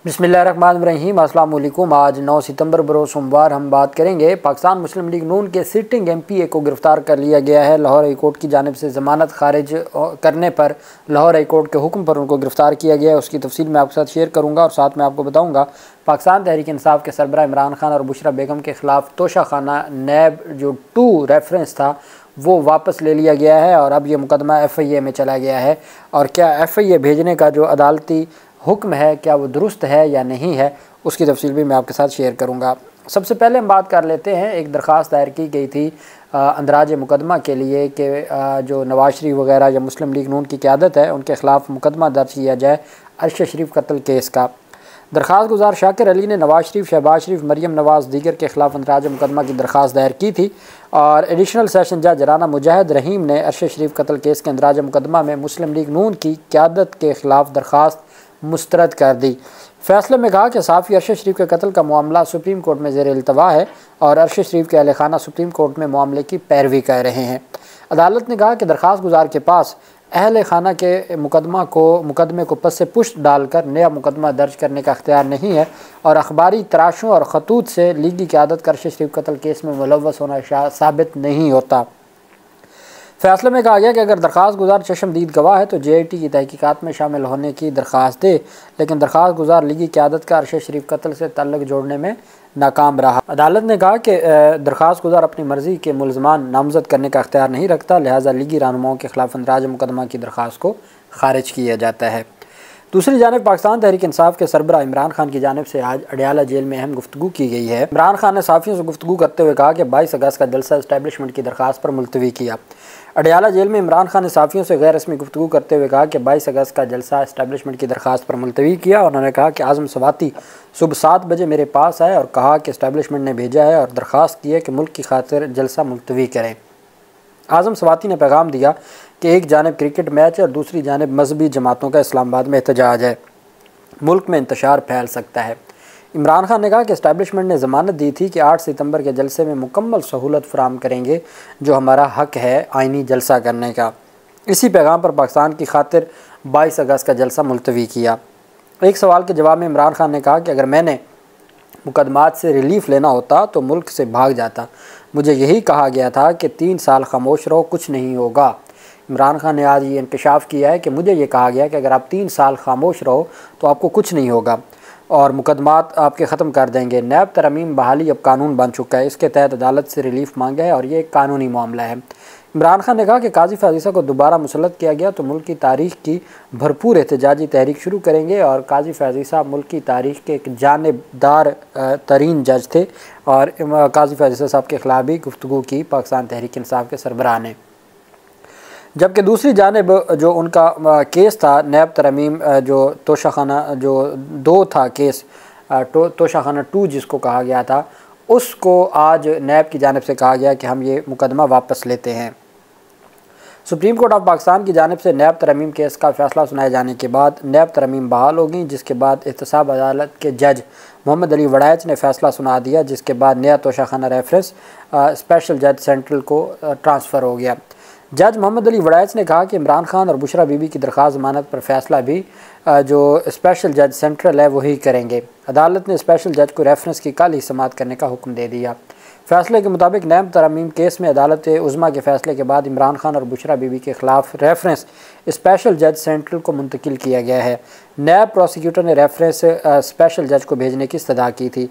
बिस्मिल्लाहिर्रहमानिर्रहीम। अस्सलाम वालेकुम। आज 9 सितंबर बरोज़ सोमवार हम बात करेंगे पाकिस्तान मुस्लिम लीग नून के सिटिंग एमपीए को गिरफ़्तार कर लिया गया है। लाहौर हाई कोर्ट की जानिब से ज़मानत खारिज करने पर लाहौर हाई कोर्ट के हुक्म पर उनको गिरफ़्तार किया गया है। उसकी तफसील मैं आपके साथ शेयर करूँगा और साथ में आपको बताऊँगा पाकिस्तान तहरीक इंसाफ के सरबराह इमरान खान और बुशरा बेगम के ख़िलाफ़ तोशाखाना नैब जो 2 रेफरेंस था वो वापस ले लिया गया है और अब ये मुकदमा FIA में चला गया है। और क्या FIA भेजने का जो अदालती हुक्म है क्या वो दुरुस्त है या नहीं है, उसकी तफसील भी मैं आपके साथ शेयर करूँगा। सबसे पहले हम बात कर लेते हैं, एक दरख्वास्त दायर की गई थी अंदराज मुकदमा के लिए कि जो नवाज शरीफ वगैरह या मुस्लिम लीग नून की क़यादत है उनके ख़िलाफ़ मुकदमा दर्ज किया जाए अरशद शरीफ कत्ल केस का। दरख्वास्त गुजार शाकिर अली ने नवाज शरीफ, शहबाज शरीफ, मरियम नवाज़ दीगर के ख़िलाफ़ अंदराज मुकदमा की दरख्वास्त दायर की थी और एडिशनल सेशन जज राना मुजाहिद रहीम ने अरशद शरीफ कत्ल केस के अंदराज मुकदमा में मुस्लिम लीग नून की क़यादत के ख़िलाफ़ दरख्वास्त मुस्तरद कर दी। फैसले में कहा कि साफ़ी अरशद शरीफ के कत्ल का मामला सुप्रीम कोर्ट में ज़ेर इल्तवा है और अरशद शरीफ के अहल खाना सुप्रीम कोर्ट में मामले की पैरवी कर रहे हैं। अदालत ने कहा कि दरख्वास्त गुजार के पास अहल खाना के मुकदमे को पस से पुश्त डालकर नया मुकदमा दर्ज करने का अख्तियार नहीं है और अखबारी तराशों और खतूत से लीगी क़यादत का अरशद शरीफ कत्ल केस में मुलव्वस होना साबित नहीं होता। फैसले में कहा गया कि अगर दरख्वास्त गुजार चशमदीद गवाह है तो JIT की तहकीकात में शामिल होने की दरख्वास्त दे, लेकिन दरख्वास्त गुजार लीगी क़यादत का अरशद शरीफ कत्ल से ताल्लुक़ जोड़ने में नाकाम रहा। अदालत ने कहा कि दरख्वास्त गुजार अपनी मर्ज़ी के मुल्ज़मान नामज़द करने का अख्तियार नहीं रखता, लिहाजा लीगी रहनुमाओं के ख़िलाफ़ अंदराज मुकदमा की दरख्वास्त को खारिज किया जाता है। दूसरी जानिब पाकिस्तान तहरीक इंसाफ के सरबराह इमरान खान की जानिब से आज अडियाला जेल में अहम गुफ्तगू की गई है। इमरान खान ने सहाफ़ियों से गुफ्तगू करते हुए कहा कि 22 अगस्त का जलसा इस्टेब्लिशमेंट की दरख्वास्त पर मुलतवी किया। अडियाला जेल में इमरान खान ने सहाफ़ियों से गैर रस्मी गुफ्तगू करते हुए कहा कि 22 अगस्त का जलसा इस्टेब्लिशमेंट की दरख्वास्त पर मुलतवी किया। उन्होंने कहा कि आज़म सवाती सुबह 7 बजे मेरे पास आए और कहा कि इस्टेब्लिशमेंट ने भेजा है और दरख्वास्त की है कि मुल्क की खातिर जलसा मुलतवी करें। आज़म सवाती ने पैगाम दिया कि एक जानिब क्रिकेट मैच है और दूसरी जानिब मजहबी जमातों का इस्लामाबाद में एहतजाज है, मुल्क में इंतशार फैल सकता है। इमरान खान ने कहा कि इस्टेब्लिशमेंट ने ज़मानत दी थी कि 8 सितंबर के जलसे में मुकम्मल सहूलत फराम करेंगे, जो हमारा हक़ है आइनी जलसा करने का। इसी पैगाम पर पाकिस्तान की खातिर 22 अगस्त का जलसा मुलतवी किया। एक सवाल के जवाब में इमरान खान ने कहा कि अगर मैंने मुकदमात से रिलीफ़ लेना होता तो मुल्क से भाग जाता, मुझे यही कहा गया था कि 3 साल खामोश रहो, कुछ नहीं होगा। इमरान खान ने आज ये इंकशाफ किया है कि मुझे ये कहा गया कि अगर आप 3 साल खामोश रहो तो आपको कुछ नहीं होगा और मुकदमात आपके ख़त्म कर देंगे। नैब तरमीम बहाली अब कानून बन चुका है, इसके तहत अदालत से रिलीफ़ मांगा है और ये एक कानूनी मामला है। इमरान खान ने कहा कि काजी फाजिसा को दोबारा मुसल्लत किया गया तो मुल्क की तारीख़ की भरपूर एहतजाजी तहरीक शुरू करेंगे और काजी फाजिसा मुल्क की तारीख़ के एक जानिबदार तरीन जज थे और काजी फाजिसा साहब के ख़िलाफ़ भी गुफ्तगू की पाकिस्तान तहरीक इंसाफ के सरबराह ने। जबकि दूसरी जानिब जो उनका केस था नैब तरमीम जो तोशाखाना जो 2 था केस तोशाखाना 2 जिसको कहा गया था, उसको आज नैब की जानिब से कहा गया कि हम ये मुकदमा वापस लेते हैं। सुप्रीम कोर्ट ऑफ पाकिस्तान की जानिब से नैब तरमीम केस का फ़ैसला सुनाए जाने के बाद नैब तरमीम बहाल हो गई, जिसके बाद एहतसाब अदालत के जज मोहम्मद अली वड़ैच ने फ़ैसला सुना दिया, जिसके बाद नया तोशाखाना रेफरेंस स्पेशल जज सेंट्रल को ट्रांसफ़र हो गया। जज मोहम्मद अली वड़ैच ने कहा कि इमरान खान और बुशरा बीबी की दरख्वास्त ज़मानत पर फ़ैसला भी जो स्पेशल जज सेंट्रल है वही करेंगे। अदालत ने स्पेशल जज को रेफरेंस की कल ही समाअत करने का हुक्म दे दिया। फ़ैसले के मुताबिक नैब तरमीम केस में अदालत उज़्मा के फ़ैसले के बाद इमरान खान और बुशरा बीबी के ख़िलाफ़ रेफरेंस स्पेशल जज सेंट्रल को मुंतकिल किया गया है। नैब प्रोसिक्यूटर ने रेफरेंस स्पेशल जज को भेजने की इस्तदा की थी।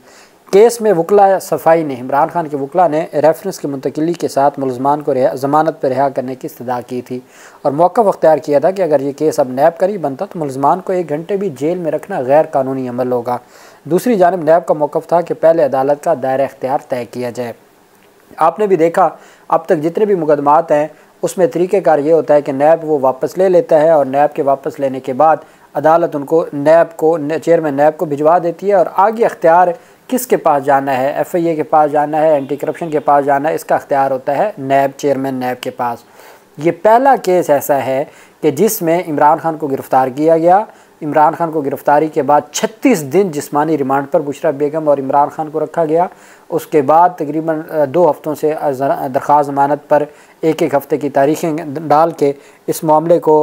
केस में वकला सफ़ाई ने इमरान खान के वकला ने रेफरेंस की मुंतकिली के साथ मुलज़मान को ज़मानत पर रिहा करने की इस्तदा की थी और मौक़िफ़ अख्तियार किया था कि अगर ये केस अब नैब का ही बनता तो मुलज़मान को 1 घंटे भी जेल में रखना गैर कानूनी अमल होगा। दूसरी जानिब नैब का मौक़िफ़ था कि पहले अदालत का दायरा इख्तियार तय किया जाए। आपने भी देखा अब तक जितने भी मुकदमात हैं उसमें तरीक़ेकार ये होता है कि नैब वो वापस ले लेता है और नैब के वापस लेने के बाद अदालत उनको चेयरमैन नैब को भिजवा देती है और आगे अख्तियार किसके पास जाना है, FIA के पास जाना है, एंटी करप्शन के पास जाना है, इसका अख्तियार होता है नैब चेयरमैन नैब के पास। ये पहला केस ऐसा है कि जिसमें इमरान खान को गिरफ़्तार किया गया। इमरान खान को गिरफ़्तारी के बाद 36 दिन जिस्मानी रिमांड पर बुशरा बेगम और इमरान खान को रखा गया। उसके बाद तकरीबन 2 हफ़्तों से दरख्वास्त ज़मानत पर 1-1 हफ़्ते की तारीखें डाल के इस मामले को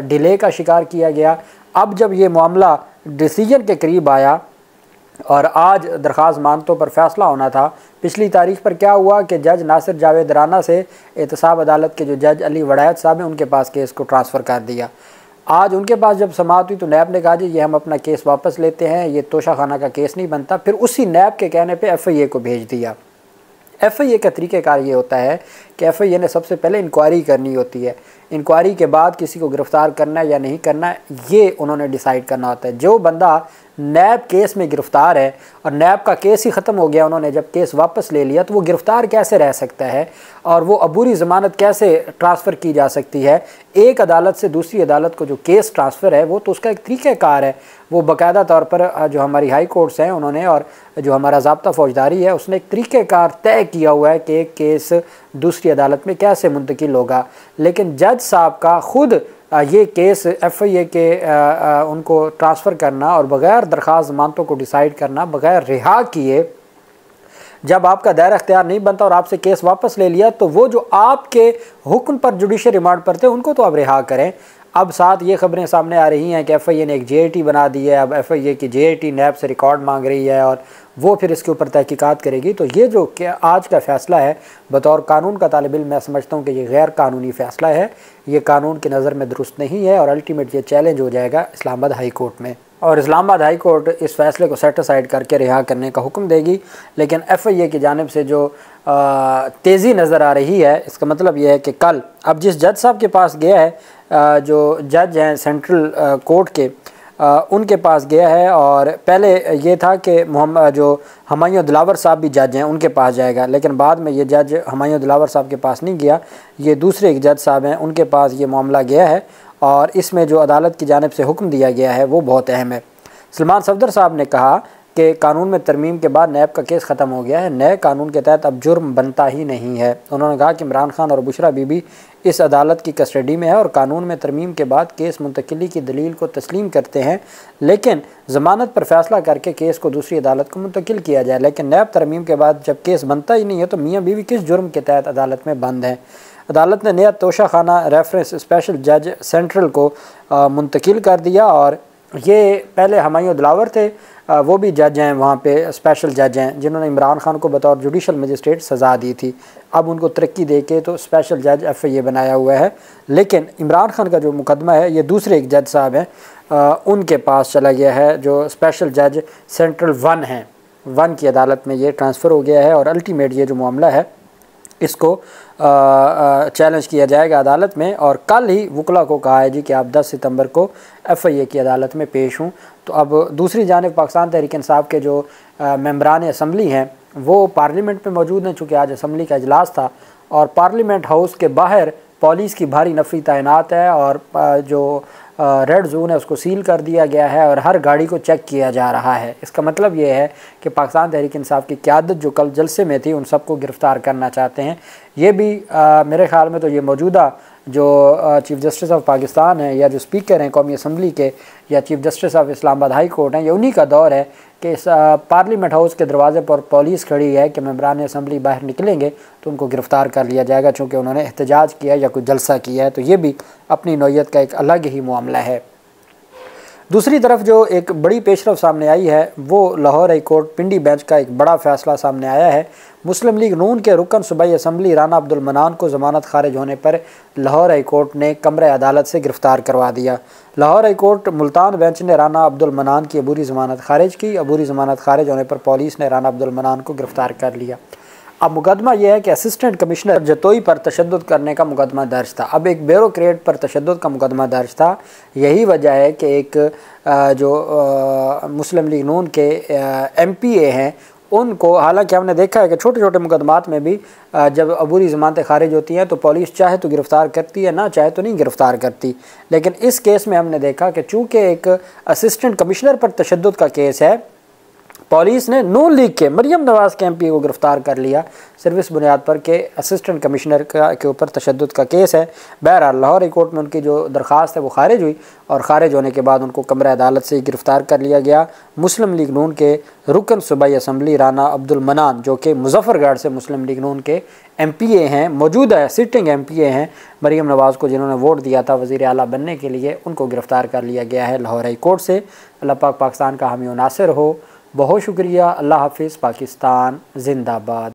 डिले का शिकार किया गया। अब जब ये मामला डिसीजन के करीब आया और आज दरख्वास्त मानतों पर फैसला होना था, पिछली तारीख पर क्या हुआ कि जज नासिर जावेद राना से एहतसाब अदालत के जो जज अली वड़ायत साहब हैं उनके पास केस को ट्रांसफ़र कर दिया। आज उनके पास जब समाअत हुई तो नैब ने कहा जी ये हम अपना केस वापस लेते हैं, ये तोशा खाना का केस नहीं बनता। फिर उसी नैब के कहने पे FIA को भेज दिया। FIA का तरीक़ेकार ये होता है कि FIA ने सबसे पहले इंक्वायरी करनी होती है, इंक्वायरी के बाद किसी को गिरफ़्तार करना है या नहीं करना है ये उन्होंने डिसाइड करना होता है। जो बंदा नैब केस में गिरफ़्तार है और नैब का केस ही ख़त्म हो गया, उन्होंने जब केस वापस ले लिया तो वो गिरफ़्तार कैसे रह सकता है और वो अबूरी ज़मानत कैसे ट्रांसफ़र की जा सकती है। एक अदालत से दूसरी अदालत को जो केस ट्रांसफ़र है वो तो उसका एक तरीक़ाकार है, वो बाकायदा तौर पर जो हमारी हाई कोर्ट्स हैं उन्होंने और जो हमारा ज़ाब्ता फ़ौजदारी है उसने एक तरीक़ाकार तय किया हुआ है कि एक केस दूसरी अदालत में कैसे मुंतकिल होगा। लेकिन जज साहब का ख़ुद ये केस FIA के उनको ट्रांसफ़र करना और बग़ैर दरख्वास्त ज़मानतों को डिसाइड करना, बग़ैर रिहा किए जब आपका दायरा अख्तियार नहीं बनता और आपसे केस वापस ले लिया तो वो जो आपके हुक्म पर जुडिशल रिमांड पर थे उनको तो आप रिहा करें। अब साथ ये खबरें सामने आ रही हैं कि FIA ने एक JIT बना दी है। अब FIA की JIT नैब से रिकॉर्ड मांग रही है और वो फिर इसके ऊपर तहकीकात करेगी। तो ये जो आज का फ़ैसला है बतौर कानून का तालिब इल्म मैं समझता हूँ कि ये गैर कानूनी फ़ैसला है, ये कानून की नज़र में दुरुस्त नहीं है और अल्टीमेट ये चैलेंज हो जाएगा इस्लामाबाद हाई कोर्ट में और इस्लामाबाद हाई कोर्ट इस फ़ैसले को सेटिसाइड करके रिहा करने का हुक्म देगी। लेकिन FIA की जानिब से जो तेज़ी नज़र आ रही है इसका मतलब ये है कि कल अब जिस जज साहब के पास गया है, जो जज हैं सेंट्रल कोर्ट के, उनके पास गया है और पहले ये था कि मोहम्मद जो हुमायूं दिलावर साहब भी जज हैं उनके पास जाएगा, लेकिन बाद में ये जज हुमायूं दिलावर साहब के पास नहीं गया, ये दूसरे एक जज साहब हैं उनके पास ये मामला गया है और इसमें जो अदालत की जानिब से हुक्म दिया गया है वो बहुत अहम है। सलमान सफदर साहब ने कहा कि कानून में तरमीम के बाद नैब का केस ख़त्म हो गया है, नए कानून के तहत अब जुर्म बनता ही नहीं है। उन्होंने कहा कि इमरान खान और बुशरा बीबी इस अदालत की कस्टडी में है और कानून में तरमीम के बाद केस मुंतकिली की दलील को तस्लीम करते हैं, लेकिन ज़मानत पर फैसला करके केस को दूसरी अदालत को मुंतकिल किया जाए। लेकिन नैब तरमीम के बाद जब केस बनता ही नहीं है तो मियाँ बीवी किस जुर्म के तहत अदालत में बंद हैं। अदालत ने नया तोशा खाना रेफरेंस स्पेशल जज सेंट्रल को मुंतकिल कर दिया और ये पहले हुमायूं दिलावर थे, वो भी जज हैं वहाँ पे, स्पेशल जज हैं जिन्होंने इमरान खान को बतौर जुडिशल मजिस्ट्रेट सज़ा दी थी। अब उनको तरक्की दे के तो स्पेशल जज FIA बनाया हुआ है। लेकिन इमरान खान का जो मुकदमा है ये दूसरे एक जज साहब हैं उनके पास चला गया है, जो स्पेशल जज सेंट्रल 1 हैं, 1 की अदालत में ये ट्रांसफ़र हो गया है और अल्टीमेट ये जो मामला है इसको चैलेंज किया जाएगा अदालत में। और कल ही वकला को कहा है जी कि आप 10 सितंबर को FIA की अदालत में पेश हूँ। तो अब दूसरी जानिब पाकिस्तान तहरीक इंसाफ के जो मेंबरान असम्बली हैं वो पार्लियामेंट में मौजूद हैं, चूँकि आज असम्बली का इजलास था और पार्लियामेंट हाउस के बाहर पुलिस की भारी नफरी तैनात है और जो रेड जोन है उसको सील कर दिया गया है और हर गाड़ी को चेक किया जा रहा है। इसका मतलब ये है कि पाकिस्तान तहरीक इंसाफ की क़यादत जो कल जलसे में थी उन सबको गिरफ़्तार करना चाहते हैं। ये भी मेरे ख़्याल में तो ये मौजूदा जो चीफ़ जस्टिस ऑफ पाकिस्तान है या जो स्पीकर हैं कौमी असम्बली के या chief justice of Islamabad high court हैं, ये उन्हीं का दौर है कि इस पार्लियामेंट हाउस के दरवाज़े पर पुलिस खड़ी है कि मेंबरान असम्बली बाहर निकलेंगे तो उनको गिरफ़्तार कर लिया जाएगा चूँकि उन्होंने एहतजाज किया या कोई जलसा किया है। तो ये भी अपनी नौइयत का एक अलग ही मामला है। दूसरी तरफ जो एक बड़ी पेशरफ सामने आई है वो लाहौर हाई कोर्ट पिंडी बेंच का एक बड़ा फ़ैसला सामने आया है। मुस्लिम लीग नून के रुकन सूबाई असम्बली राना अब्दुल मनान को ज़मानत खारिज होने पर लाहौर हाई कोर्ट ने कमरे अदालत से गिरफ़्तार करवा दिया। Lahore high court Multan bench ने राना अब्दुल मनान की अबूरी ज़मानत खारिज की। अबूरी ज़मानत खारिज होने पर पुलिस ने राना अब्दुल मनान को गिरफ़्तार कर लिया। अब मुकदमा यह है कि असिस्टेंट कमिश्नर जतोई पर तशद्दुद करने का मुकदमा दर्ज था। अब एक ब्यूरोक्रेट पर तशद्दुद का मुकदमा दर्ज था। यही वजह है कि एक जो मुस्लिम लीग नून के MPA हैं उनको, हालांकि हमने देखा है कि छोटे छोटे मुकदमात में भी जब अबूरी ज़मानतें खारिज होती हैं तो पुलिस चाहे तो गिरफ़्तार करती है, ना चाहे तो नहीं गिरफ़्तार करती। लेकिन इस केस में हमने देखा कि चूँकि एक असिस्टेंट कमिश्नर पर तशद्दुद का केस है, पुलिस ने नून लीग के मरियम नवाज़ के MP को गिरफ्तार कर लिया सिर्फ इस बुनियाद पर कि असिस्टेंट कमिश्नर के ऊपर तशद्दुद का केस है। बहरहाल लाहौर हाई कोर्ट में उनकी जो दरख्वास्त है वो खारिज हुई और ख़ारिज होने के बाद उनको कमरा अदालत से गिरफ़्तार कर लिया गया। मुस्लिम लीग नून के रुकन सूबाई असम्बली राना अब्दुल मनान, जो कि मुजफ्फरगढ़ से मुस्लिम लीग नून के MPA हैं, मौजूदा सिटिंग MPA हैं, मरियम नवाज़ को जिन्होंने वोट दिया था वज़ीर आला बनने के लिए, उनको गिरफ़्तार कर लिया गया है लाहौर हाई कोर्ट से। अल्लाह पाक पाकिस्तान का हामी व नासिर हो। बहुत शुक्रिया। अल्लाह हाफिज़। पाकिस्तान जिंदाबाद।